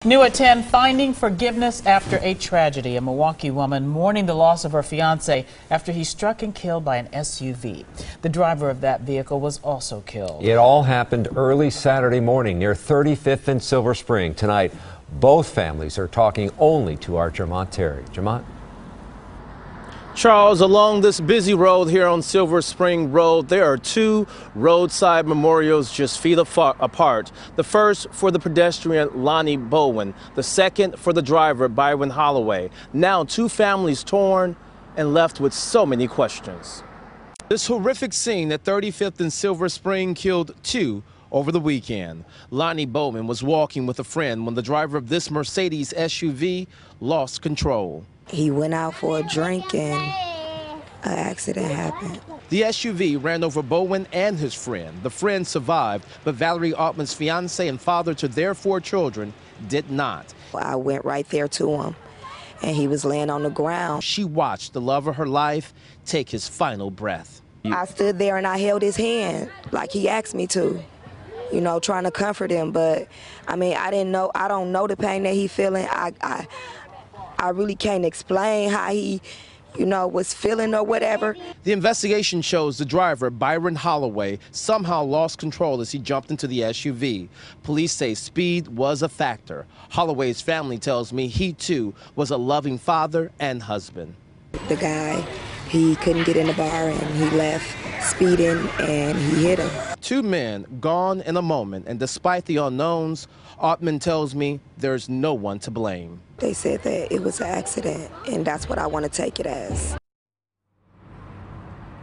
New at 10, finding forgiveness after a tragedy. A Milwaukee woman mourning the loss of her fiance after he struck and killed by an SUV. The driver of that vehicle was also killed. It all happened early Saturday morning near 35th and Silver Spring. Tonight, both families are talking only to our Jermont Terry. Jermont? Charles, along this busy road here on Silver Spring Road, there are two roadside memorials just feet apart. The first for the pedestrian Lonnie Bowen, the second for the driver Byron Holloway. Now two families torn and left with so many questions. This horrific scene at 35th and Silver Spring killed two over the weekend. Lonnie Bowen was walking with a friend when the driver of this Mercedes SUV lost control. He went out for a drink and an accident happened. The SUV ran over Bowen and his friend. The friend survived, but Valerie Altman's fiance and father to their 4 children did not. I went right there to him, and he was laying on the ground. She watched the love of her life take his final breath. I stood there and I held his hand like he asked me to, you know, trying to comfort him. But, I mean, I don't know the pain that he's feeling. I really can't explain how he, you know, was feeling or whatever. The investigation shows the driver, Byron Holloway, somehow lost control as he jumped into the SUV. Police say speed was a factor. Holloway's family tells me he, too, was a loving father and husband. The guy, he couldn't get in the bar and he left speeding and he hit him. 2 men gone in a moment, and despite the unknowns, Altman tells me there's no one to blame. They said that it was an accident, and that's what I want to take it as.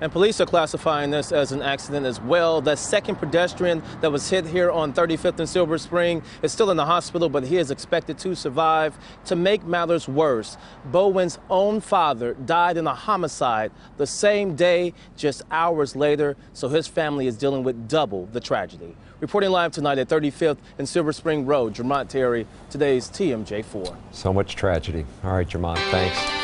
And police are classifying this as an accident as well. That second pedestrian that was hit here on 35th and Silver Spring is still in the hospital, but he is expected to survive. To make matters worse, Bowen's own father died in a homicide the same day, just hours later, so his family is dealing with double the tragedy. Reporting live tonight at 35th and Silver Spring Road, Jermont Terry, today's TMJ4. So much tragedy. All right, Jermont, thanks.